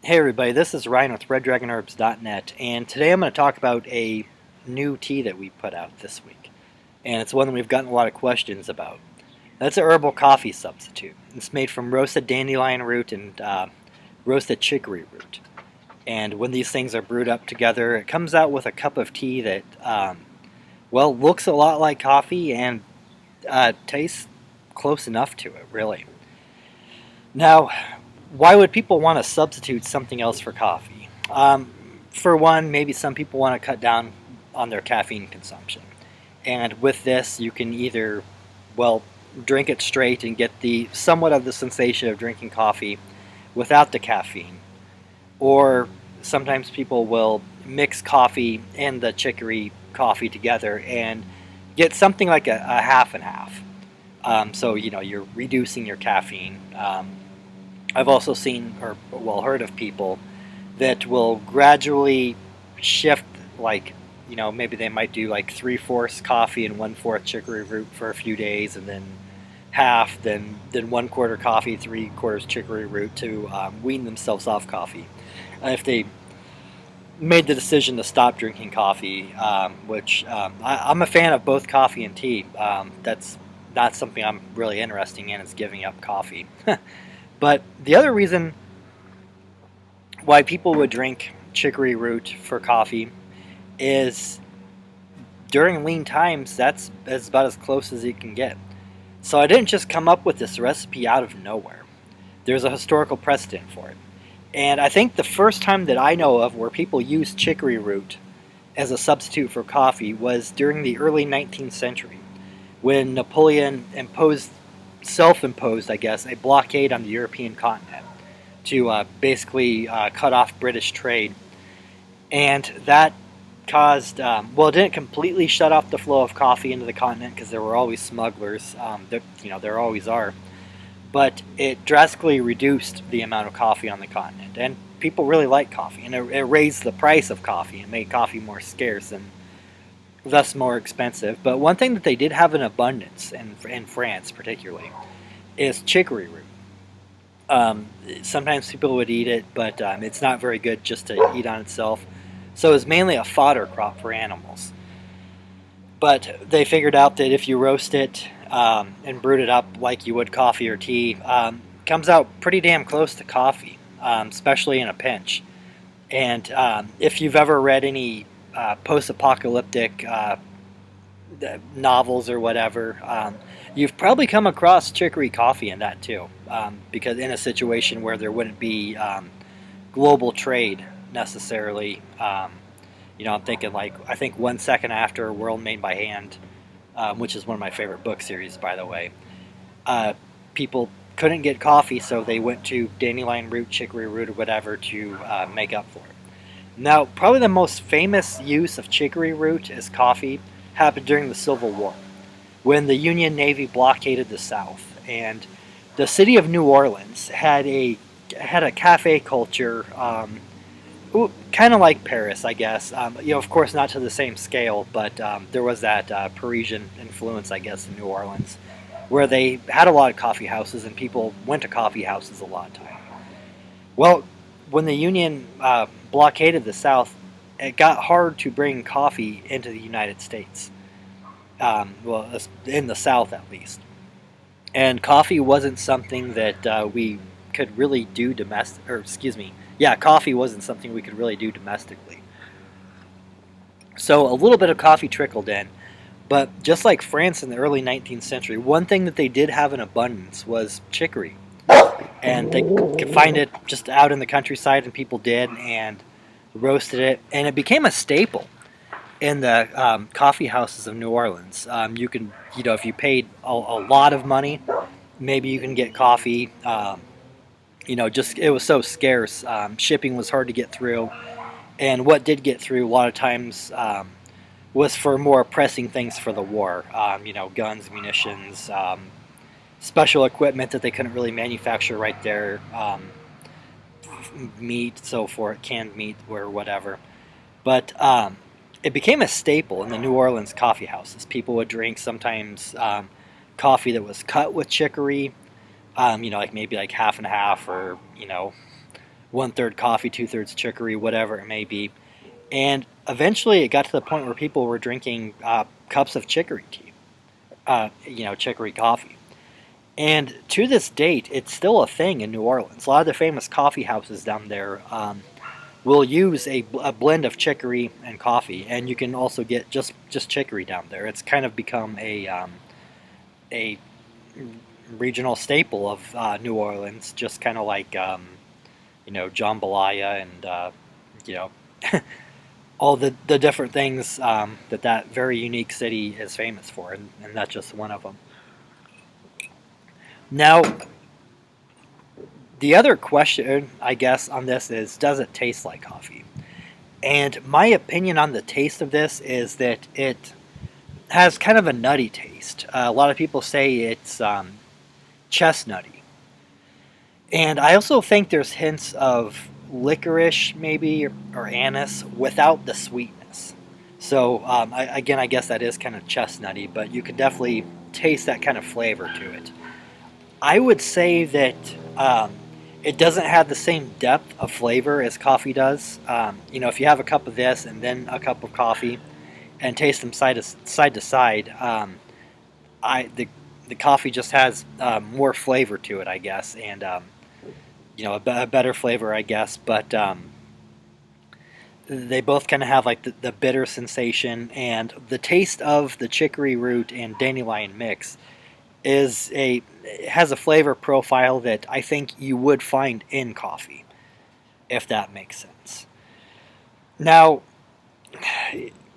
Hey everybody, this is Ryan with RedDragonHerbs.net, and today I'm going to talk about a new tea that we put out this week. And it's one that we've gotten a lot of questions about. That's a herbal coffee substitute. It's made from roasted dandelion root and roasted chicory root. And when these things are brewed up together, it comes out with a cup of tea that, looks a lot like coffee and tastes close enough to it, really. Now, why would people want to substitute something else for coffee? For one, maybe some people want to cut down on their caffeine consumption. And with this, you can either, well, drink it straight and get the somewhat of the sensation of drinking coffee without the caffeine. Or sometimes people will mix coffee and the chicory coffee together and get something like a half and half. So, you're reducing your caffeine. I've also seen heard of people that will gradually shift, like, maybe they might do like 3/4 coffee and 1/4 chicory root for a few days, and then half, then 1/4 coffee, 3/4 chicory root to wean themselves off coffee. If they made the decision to stop drinking coffee, I'm a fan of both coffee and tea. That's not something I'm really interested in, is giving up coffee. But the other reason why people would drink chicory root for coffee is during lean times, that's about as close as you can get. So I didn't just come up with this recipe out of nowhere. There's a historical precedent for it. And I think the first time that I know of where people used chicory root as a substitute for coffee was during the early 19th century, when Napoleon self-imposed, I guess, a blockade on the European continent to basically cut off British trade. And that caused, it didn't completely shut off the flow of coffee into the continent, because there were always smugglers, there always are, but it drastically reduced the amount of coffee on the continent. And people really like coffee, and it raised the price of coffee and made coffee more scarce and thus more expensive. But one thing that they did have in abundance, in France particularly, is chicory root. Sometimes people would eat it, but it's not very good just to eat on itself. So it's mainly a fodder crop for animals. But they figured out that if you roast it and brewed it up like you would coffee or tea, comes out pretty damn close to coffee, especially in a pinch. And if you've ever read any post-apocalyptic novels or whatever, you've probably come across chicory coffee in that too, because in a situation where there wouldn't be global trade necessarily. I'm thinking, like, I think 1 Second After, a World Made by Hand, which is one of my favorite book series, by the way. People couldn't get coffee, so they went to dandelion root, chicory root, or whatever to make up for it. Now, probably the most famous use of chicory root as coffee happened during the Civil War, when the Union Navy blockaded the South, and the city of New Orleans had a cafe culture, kind of like Paris, I guess. Of course, not to the same scale, but there was that Parisian influence, I guess, in New Orleans, where they had a lot of coffee houses, and people went to coffee houses a lot of time. Well, when the Union blockaded the South, it got hard to bring coffee into the United States. In the South at least. And coffee wasn't something that we could really do coffee wasn't something we could really do domestically. So a little bit of coffee trickled in, but just like France in the early 19th century, one thing that they did have in abundance was chicory. And they could find it just out in the countryside, and people did, and roasted it, and it became a staple in the coffee houses of New Orleans. You can, if you paid a lot of money, maybe you can get coffee. Just it was so scarce. Shipping was hard to get through, and what did get through a lot of times was for more pressing things for the war. Guns, munitions, special equipment that they couldn't really manufacture right there. Meat, so forth, canned meat or whatever. But it became a staple in the New Orleans coffee houses. People would drink sometimes coffee that was cut with chicory, like maybe like half and half, or 1/3 coffee, 2/3 chicory, whatever it may be. And eventually it got to the point where people were drinking cups of chicory tea, chicory coffee. And to this date, it's still a thing in New Orleans. A lot of the famous coffee houses down there will use a blend of chicory and coffee, and you can also get just chicory down there. It's kind of become a regional staple of New Orleans, just kind of like jambalaya and you know all the different things that very unique city is famous for, and that's just one of them. Now, the other question, I guess, on this is, does it taste like coffee? And my opinion on the taste of this is that it has kind of a nutty taste. A lot of people say it's chestnutty. And I also think there's hints of licorice, maybe, or anise, without the sweetness. So, again, I guess that is kind of chestnutty, but you can definitely taste that kind of flavor to it. I would say that it doesn't have the same depth of flavor as coffee does. If you have a cup of this and then a cup of coffee and taste them side to side, the coffee just has more flavor to it, I guess, and a better flavor, I guess. But they both kind of have like the bitter sensation, and the taste of the chicory root and dandelion mix it has a flavor profile that I think you would find in coffee, if that makes sense. Now,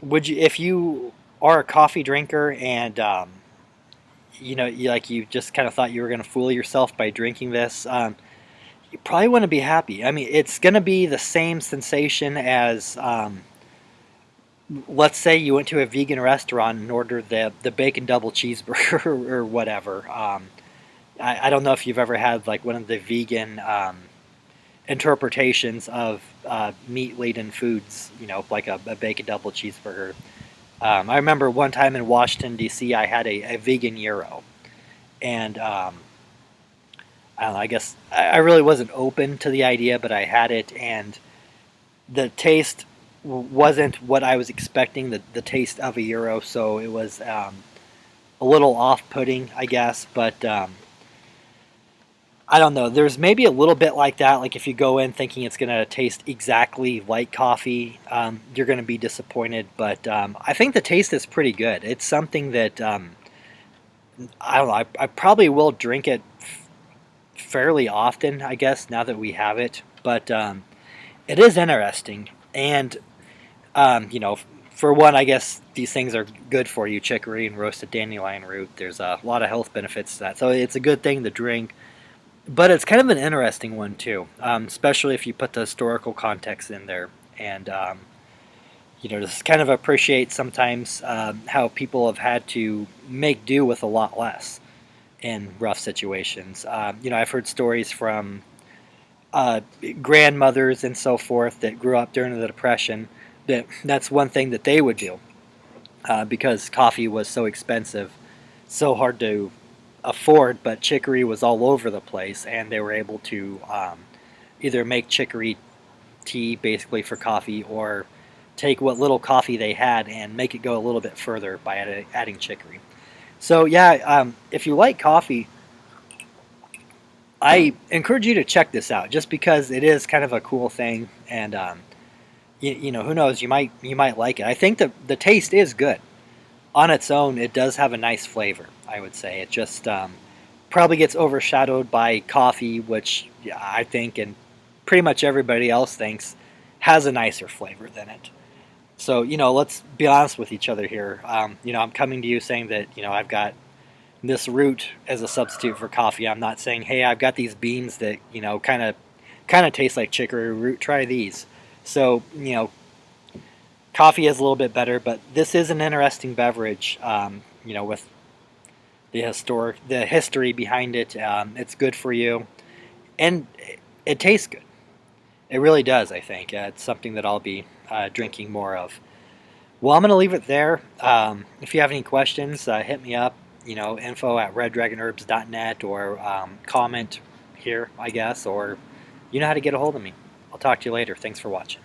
if you are a coffee drinker and you just kind of thought you were going to fool yourself by drinking this, you probably wouldn't be happy. I mean, it's going to be the same sensation as let's say you went to a vegan restaurant and ordered the bacon double cheeseburger or whatever. I don't know if you've ever had like one of the vegan interpretations of meat-laden foods, like a bacon double cheeseburger. I remember one time in Washington, D.C., I had a vegan gyro. And I don't know, I guess I really wasn't open to the idea, but I had it, and the taste wasn't what I was expecting, the taste of a gyro, so it was a little off-putting, I guess, but I don't know. There's maybe a little bit like that, like if you go in thinking it's going to taste exactly like coffee, you're going to be disappointed, but I think the taste is pretty good. It's something that, I don't know, I probably will drink it fairly often, I guess, now that we have it, but it is interesting, and for one, I guess these things are good for you, chicory and roasted dandelion root. There's a lot of health benefits to that, so it's a good thing to drink. But it's kind of an interesting one too, especially if you put the historical context in there, and just kind of appreciate sometimes how people have had to make do with a lot less in rough situations. I've heard stories from grandmothers and so forth that grew up during the Depression. That's one thing that they would do because coffee was so expensive, so hard to afford, but chicory was all over the place, and they were able to either make chicory tea basically for coffee, or take what little coffee they had and make it go a little bit further by adding chicory. So yeah, if you like coffee, I encourage you to check this out, just because it is kind of a cool thing, and who knows, you might like it. I think the taste is good on its own. It does have a nice flavor, I would say. It just probably gets overshadowed by coffee, which I think, and pretty much everybody else thinks, has a nicer flavor than it. So let's be honest with each other here. I'm coming to you saying that I've got this root as a substitute for coffee. I'm not saying, hey, I've got these beans that kind of taste like chicory root. Try these. So coffee is a little bit better, but this is an interesting beverage. With the history behind it, it's good for you, and it tastes good. It really does. I think it's something that I'll be drinking more of. Well, I'm going to leave it there. If you have any questions, hit me up. info@reddragonherbs.net, or comment here, I guess, or You know how to get a hold of me. I'll talk to you later. Thanks for watching.